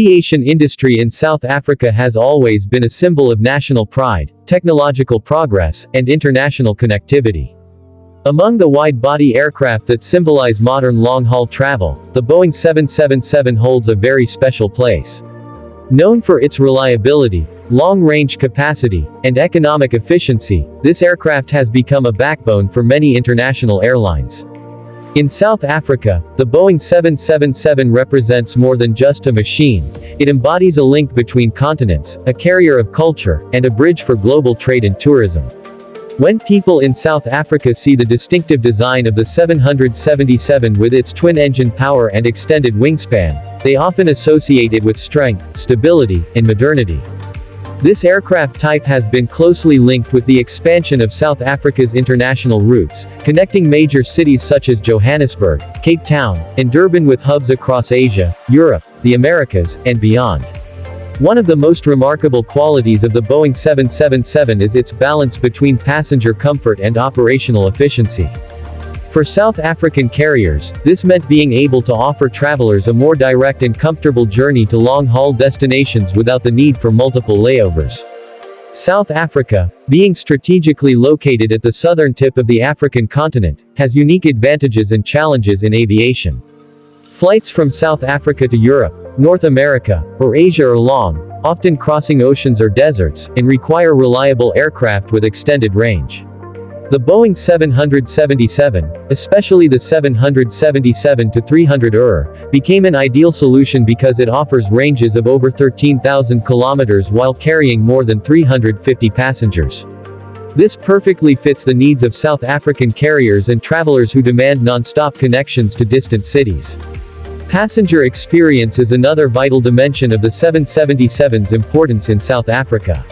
aviation industry in South Africa has always been a symbol of national pride, technological progress, and international connectivity. Among the wide-body aircraft that symbolize modern long-haul travel, the Boeing 777 holds a very special place. Known for its reliability, long-range capacity, and economic efficiency, this aircraft has become a backbone for many international airlines. In South Africa, the Boeing 777 represents more than just a machine. It embodies a link between continents, a carrier of culture, and a bridge for global trade and tourism. When people in South Africa see the distinctive design of the 777 with its twin-engine power and extended wingspan, they often associate it with strength, stability, and modernity. This aircraft type has been closely linked with the expansion of South Africa's international routes, connecting major cities such as Johannesburg, Cape Town, and Durban with hubs across Asia, Europe, the Americas, and beyond. One of the most remarkable qualities of the Boeing 777 is its balance between passenger comfort and operational efficiency. For South African carriers, this meant being able to offer travelers a more direct and comfortable journey to long-haul destinations without the need for multiple layovers. South Africa, being strategically located at the southern tip of the African continent, has unique advantages and challenges in aviation. Flights from South Africa to Europe, North America, or Asia are long, often crossing oceans or deserts, and require reliable aircraft with extended range. The Boeing 777, especially the 777-300ER, became an ideal solution because it offers ranges of over 13,000 kilometers while carrying more than 350 passengers. This perfectly fits the needs of South African carriers and travelers who demand non-stop connections to distant cities. Passenger experience is another vital dimension of the 777's importance in South Africa.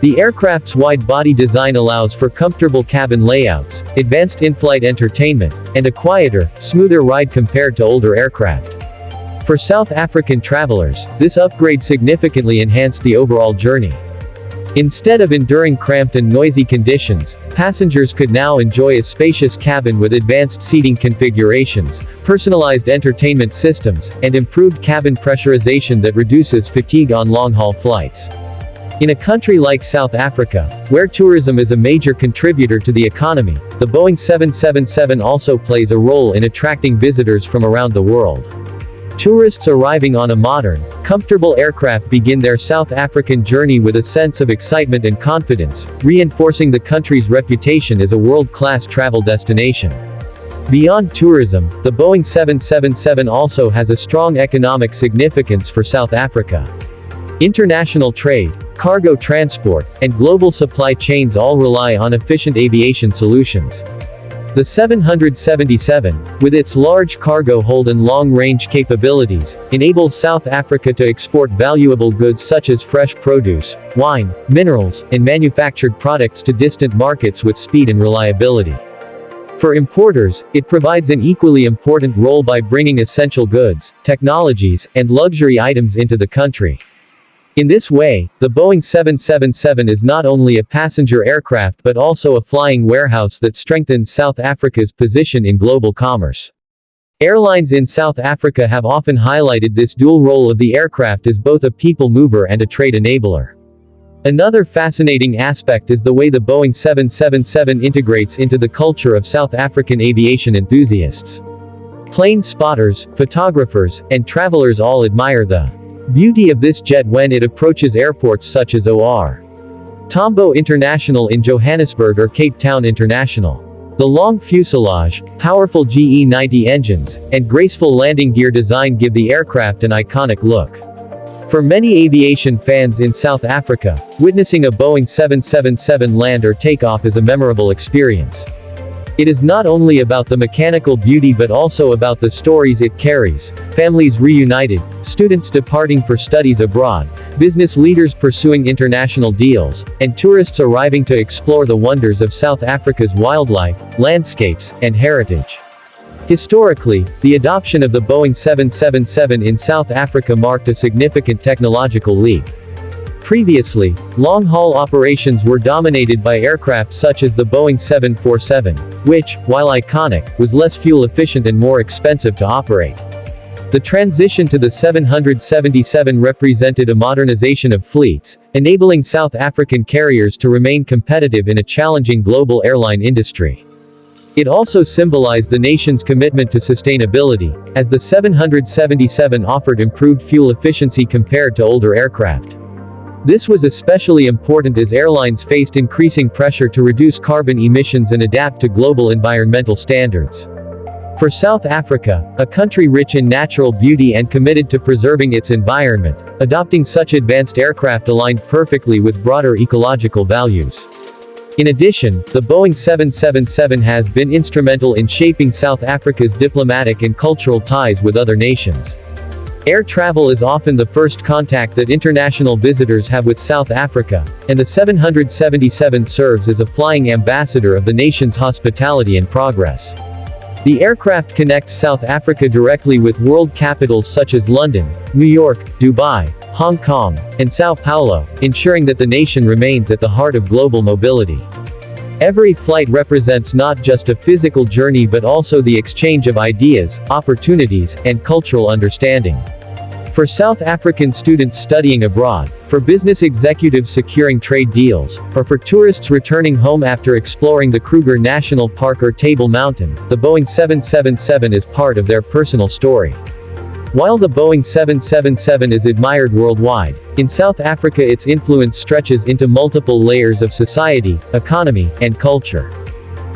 The aircraft's wide-body design allows for comfortable cabin layouts, advanced in-flight entertainment, and a quieter, smoother ride compared to older aircraft. For South African travelers, this upgrade significantly enhanced the overall journey. Instead of enduring cramped and noisy conditions, passengers could now enjoy a spacious cabin with advanced seating configurations, personalized entertainment systems, and improved cabin pressurization that reduces fatigue on long-haul flights. In a country like South Africa, where tourism is a major contributor to the economy, the Boeing 777 also plays a role in attracting visitors from around the world. Tourists arriving on a modern, comfortable aircraft begin their South African journey with a sense of excitement and confidence, reinforcing the country's reputation as a world-class travel destination. Beyond tourism, the Boeing 777 also has a strong economic significance for South Africa. International trade, cargo transport, and global supply chains all rely on efficient aviation solutions. The 777, with its large cargo hold and long-range capabilities, enables South Africa to export valuable goods such as fresh produce, wine, minerals, and manufactured products to distant markets with speed and reliability. For importers, it provides an equally important role by bringing essential goods, technologies, and luxury items into the country. In this way, the Boeing 777 is not only a passenger aircraft but also a flying warehouse that strengthens South Africa's position in global commerce. Airlines in South Africa have often highlighted this dual role of the aircraft as both a people mover and a trade enabler. Another fascinating aspect is the way the Boeing 777 integrates into the culture of South African aviation enthusiasts. Plane spotters, photographers, and travelers all admire the beauty of this jet when it approaches airports such as OR Tambo International in Johannesburg or Cape Town International. The long fuselage, powerful GE90 engines, and graceful landing gear design give the aircraft an iconic look. For many aviation fans in South Africa, witnessing a Boeing 777 land or take off is a memorable experience. It is not only about the mechanical beauty but also about the stories it carries: families reunited, students departing for studies abroad, business leaders pursuing international deals, and tourists arriving to explore the wonders of South Africa's wildlife, landscapes, and heritage. Historically, the adoption of the Boeing 777 in South Africa marked a significant technological leap. Previously, long-haul operations were dominated by aircraft such as the Boeing 747, which, while iconic, was less fuel-efficient and more expensive to operate. The transition to the 777 represented a modernization of fleets, enabling South African carriers to remain competitive in a challenging global airline industry. It also symbolized the nation's commitment to sustainability, as the 777 offered improved fuel efficiency compared to older aircraft. This was especially important as airlines faced increasing pressure to reduce carbon emissions and adapt to global environmental standards. For South Africa, a country rich in natural beauty and committed to preserving its environment, adopting such advanced aircraft aligned perfectly with broader ecological values. In addition, the Boeing 777 has been instrumental in shaping South Africa's diplomatic and cultural ties with other nations. Air travel is often the first contact that international visitors have with South Africa, and the 777 serves as a flying ambassador of the nation's hospitality and progress. The aircraft connects South Africa directly with world capitals such as London, New York, Dubai, Hong Kong, and Sao Paulo, ensuring that the nation remains at the heart of global mobility. Every flight represents not just a physical journey but also the exchange of ideas, opportunities, and cultural understanding. For South African students studying abroad, for business executives securing trade deals, or for tourists returning home after exploring the Kruger National Park or Table Mountain, the Boeing 777 is part of their personal story. While the Boeing 777 is admired worldwide, in South Africa its influence stretches into multiple layers of society, economy, and culture.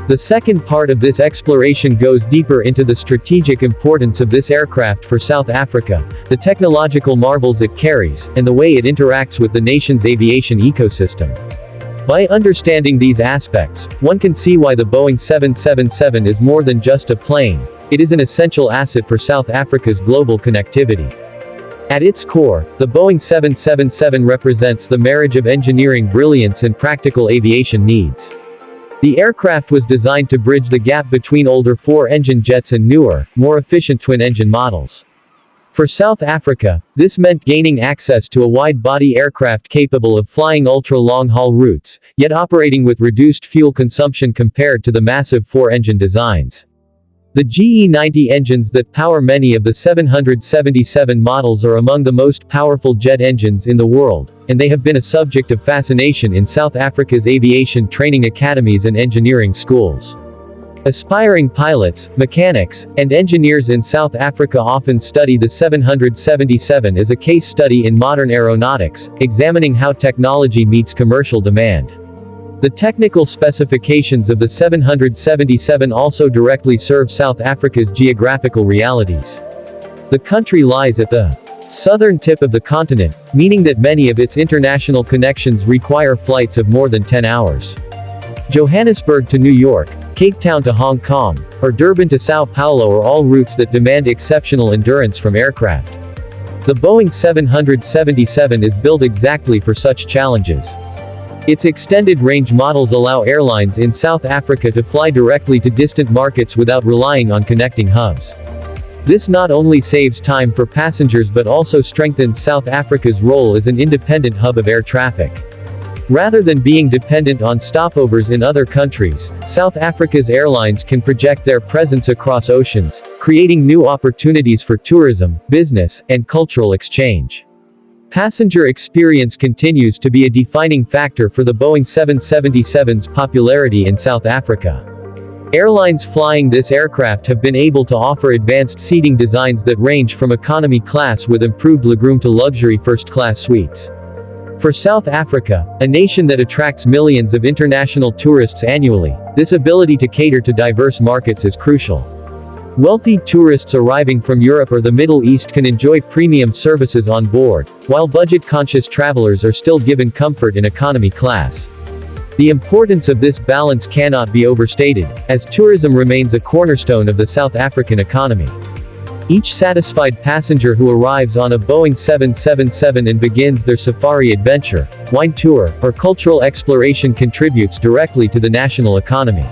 The second part of this exploration goes deeper into the strategic importance of this aircraft for South Africa, the technological marvels it carries, and the way it interacts with the nation's aviation ecosystem. By understanding these aspects, one can see why the Boeing 777 is more than just a plane. It is an essential asset for South Africa's global connectivity. At its core, the Boeing 777 represents the marriage of engineering brilliance and practical aviation needs. The aircraft was designed to bridge the gap between older four-engine jets and newer, more efficient twin-engine models. For South Africa, this meant gaining access to a wide-body aircraft capable of flying ultra-long-haul routes, yet operating with reduced fuel consumption compared to the massive four-engine designs. The GE90 engines that power many of the 777 models are among the most powerful jet engines in the world, and they have been a subject of fascination in South Africa's aviation training academies and engineering schools. Aspiring pilots, mechanics, and engineers in South Africa often study the 777 as a case study in modern aeronautics, examining how technology meets commercial demand. The technical specifications of the 777 also directly serve South Africa's geographical realities. The country lies at the southern tip of the continent, meaning that many of its international connections require flights of more than 10 hours. Johannesburg to New York, Cape Town to Hong Kong, or Durban to Sao Paulo are all routes that demand exceptional endurance from aircraft. The Boeing 777 is built exactly for such challenges. Its extended-range models allow airlines in South Africa to fly directly to distant markets without relying on connecting hubs. This not only saves time for passengers but also strengthens South Africa's role as an independent hub of air traffic. Rather than being dependent on stopovers in other countries, South Africa's airlines can project their presence across oceans, creating new opportunities for tourism, business, and cultural exchange. Passenger experience continues to be a defining factor for the Boeing 777's popularity in South Africa. Airlines flying this aircraft have been able to offer advanced seating designs that range from economy class with improved legroom to luxury first-class suites. For South Africa, a nation that attracts millions of international tourists annually, this ability to cater to diverse markets is crucial. Wealthy tourists arriving from Europe or the Middle East can enjoy premium services on board, while budget-conscious travelers are still given comfort in economy class. The importance of this balance cannot be overstated, as tourism remains a cornerstone of the South African economy. Each satisfied passenger who arrives on a Boeing 777 and begins their safari adventure, wine tour, or cultural exploration contributes directly to the national economy.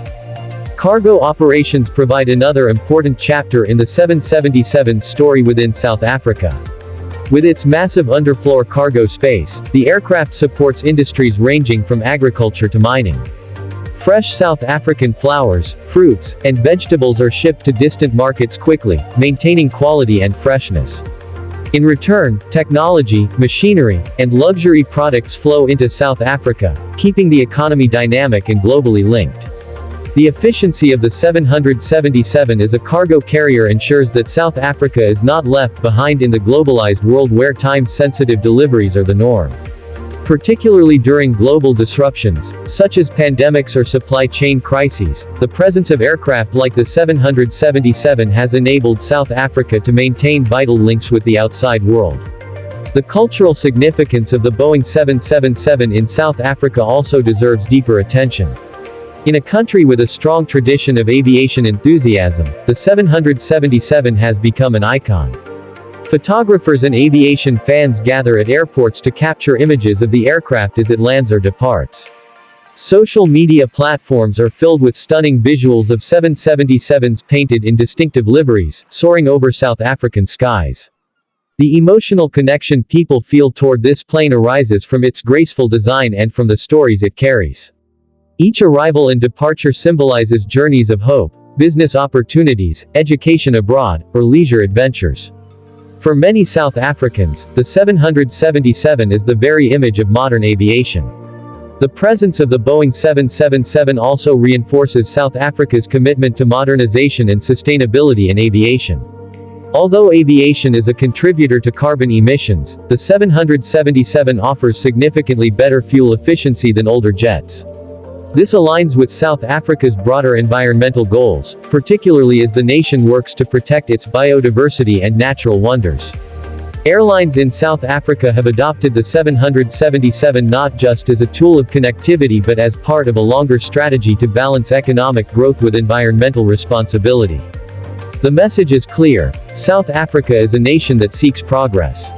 Cargo operations provide another important chapter in the 777's story within South Africa. With its massive underfloor cargo space, the aircraft supports industries ranging from agriculture to mining. Fresh South African flowers, fruits, and vegetables are shipped to distant markets quickly, maintaining quality and freshness. In return, technology, machinery, and luxury products flow into South Africa, keeping the economy dynamic and globally linked. The efficiency of the 777 as a cargo carrier ensures that South Africa is not left behind in the globalized world where time-sensitive deliveries are the norm. Particularly during global disruptions, such as pandemics or supply chain crises, the presence of aircraft like the 777 has enabled South Africa to maintain vital links with the outside world. The cultural significance of the Boeing 777 in South Africa also deserves deeper attention. In a country with a strong tradition of aviation enthusiasm, the 777 has become an icon. Photographers and aviation fans gather at airports to capture images of the aircraft as it lands or departs. Social media platforms are filled with stunning visuals of 777s painted in distinctive liveries, soaring over South African skies. The emotional connection people feel toward this plane arises from its graceful design and from the stories it carries. Each arrival and departure symbolizes journeys of hope, business opportunities, education abroad, or leisure adventures. For many South Africans, the 777 is the very image of modern aviation. The presence of the Boeing 777 also reinforces South Africa's commitment to modernization and sustainability in aviation. Although aviation is a contributor to carbon emissions, the 777 offers significantly better fuel efficiency than older jets. This aligns with South Africa's broader environmental goals, particularly as the nation works to protect its biodiversity and natural wonders. Airlines in South Africa have adopted the 777 not just as a tool of connectivity but as part of a longer strategy to balance economic growth with environmental responsibility. The message is clear: South Africa is a nation that seeks progress,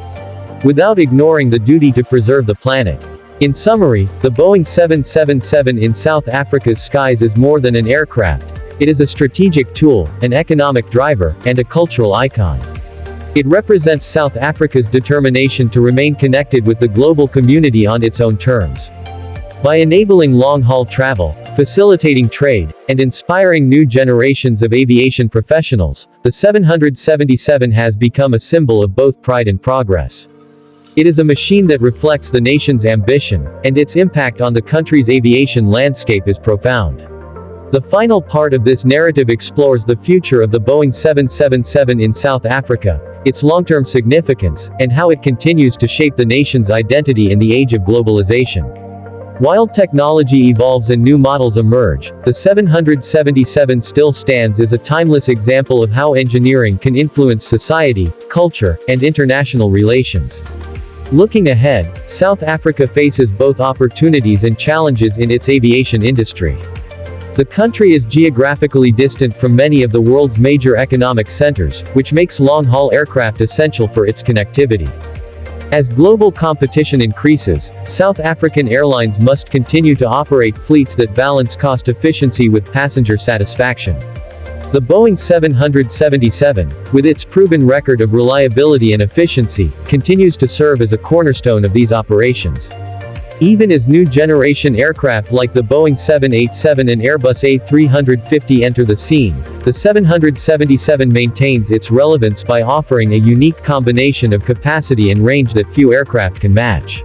without ignoring the duty to preserve the planet. In summary, the Boeing 777 in South Africa's skies is more than an aircraft. It is a strategic tool, an economic driver, and a cultural icon. It represents South Africa's determination to remain connected with the global community on its own terms. By enabling long-haul travel, facilitating trade, and inspiring new generations of aviation professionals, the 777 has become a symbol of both pride and progress. It is a machine that reflects the nation's ambition, and its impact on the country's aviation landscape is profound. The final part of this narrative explores the future of the Boeing 777 in South Africa, its long-term significance, and how it continues to shape the nation's identity in the age of globalization. While technology evolves and new models emerge, the 777 still stands as a timeless example of how engineering can influence society, culture, and international relations. Looking ahead, South Africa faces both opportunities and challenges in its aviation industry. The country is geographically distant from many of the world's major economic centers, which makes long-haul aircraft essential for its connectivity. As global competition increases, South African airlines must continue to operate fleets that balance cost efficiency with passenger satisfaction. The Boeing 777, with its proven record of reliability and efficiency, continues to serve as a cornerstone of these operations. Even as new generation aircraft like the Boeing 787 and Airbus A350 enter the scene, the 777 maintains its relevance by offering a unique combination of capacity and range that few aircraft can match.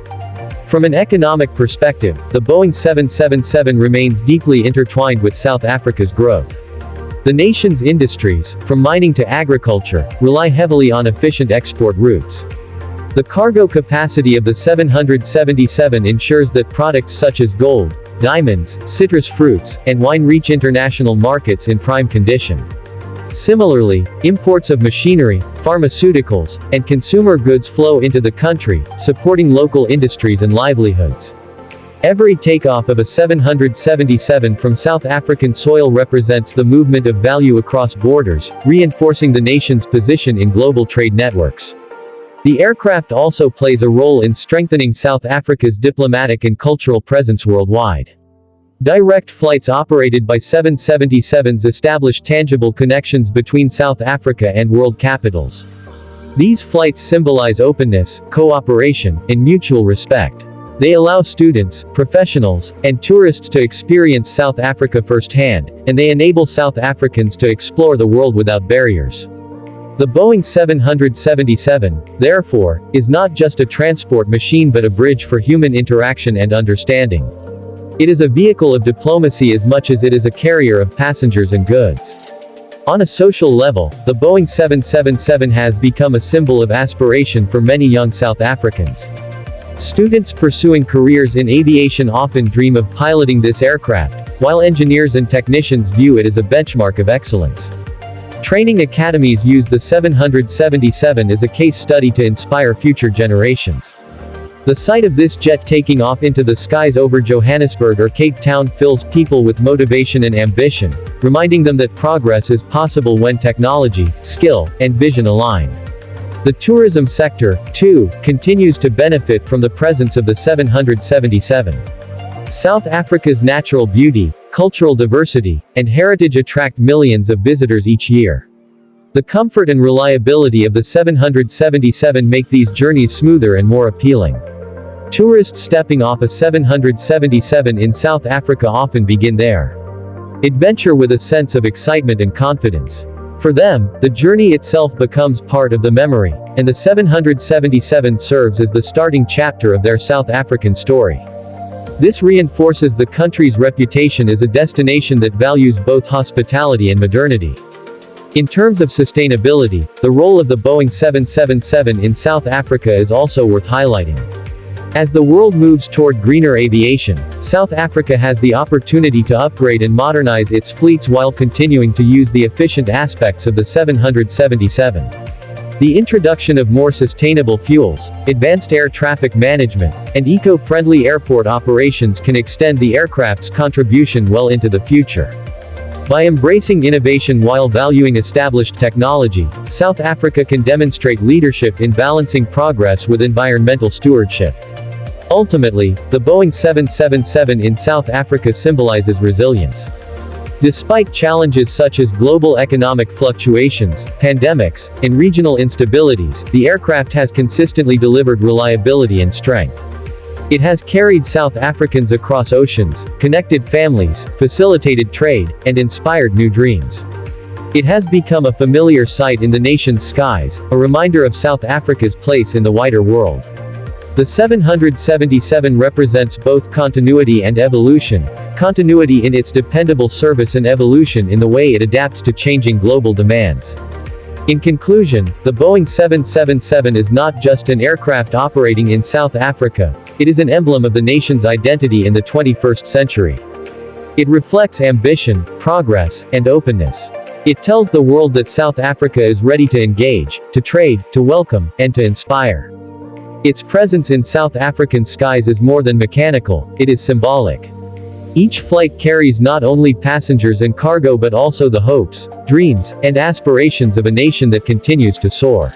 From an economic perspective, the Boeing 777 remains deeply intertwined with South Africa's growth. The nation's industries, from mining to agriculture, rely heavily on efficient export routes. The cargo capacity of the 777 ensures that products such as gold, diamonds, citrus fruits, and wine reach international markets in prime condition. Similarly, imports of machinery, pharmaceuticals, and consumer goods flow into the country, supporting local industries and livelihoods. Every takeoff of a 777 from South African soil represents the movement of value across borders, reinforcing the nation's position in global trade networks. The aircraft also plays a role in strengthening South Africa's diplomatic and cultural presence worldwide. Direct flights operated by 777s establish tangible connections between South Africa and world capitals. These flights symbolize openness, cooperation, and mutual respect. They allow students, professionals, and tourists to experience South Africa firsthand, and they enable South Africans to explore the world without barriers. The Boeing 777, therefore, is not just a transport machine but a bridge for human interaction and understanding. It is a vehicle of diplomacy as much as it is a carrier of passengers and goods. On a social level, the Boeing 777 has become a symbol of aspiration for many young South Africans. Students pursuing careers in aviation often dream of piloting this aircraft, while engineers and technicians view it as a benchmark of excellence. Training academies use the 777 as a case study to inspire future generations. The sight of this jet taking off into the skies over Johannesburg or Cape Town fills people with motivation and ambition, reminding them that progress is possible when technology, skill, and vision align. The tourism sector, too, continues to benefit from the presence of the 777. South Africa's natural beauty, cultural diversity, and heritage attract millions of visitors each year. The comfort and reliability of the 777 make these journeys smoother and more appealing. Tourists stepping off a 777 in South Africa often begin their adventure with a sense of excitement and confidence. For them, the journey itself becomes part of the memory, and the 777 serves as the starting chapter of their South African story. This reinforces the country's reputation as a destination that values both hospitality and modernity. In terms of sustainability, the role of the Boeing 777 in South Africa is also worth highlighting. As the world moves toward greener aviation, South Africa has the opportunity to upgrade and modernize its fleets while continuing to use the efficient aspects of the 777. The introduction of more sustainable fuels, advanced air traffic management, and eco-friendly airport operations can extend the aircraft's contribution well into the future. By embracing innovation while valuing established technology, South Africa can demonstrate leadership in balancing progress with environmental stewardship. Ultimately, the Boeing 777 in South Africa symbolizes resilience. Despite challenges such as global economic fluctuations, pandemics, and regional instabilities, the aircraft has consistently delivered reliability and strength. It has carried South Africans across oceans, connected families, facilitated trade, and inspired new dreams. It has become a familiar sight in the nation's skies, a reminder of South Africa's place in the wider world. The 777 represents both continuity and evolution, continuity in its dependable service and evolution in the way it adapts to changing global demands. In conclusion, the Boeing 777 is not just an aircraft operating in South Africa, it is an emblem of the nation's identity in the 21st century. It reflects ambition, progress, and openness. It tells the world that South Africa is ready to engage, to trade, to welcome, and to inspire. Its presence in South African skies is more than mechanical, it is symbolic. Each flight carries not only passengers and cargo but also the hopes, dreams, and aspirations of a nation that continues to soar.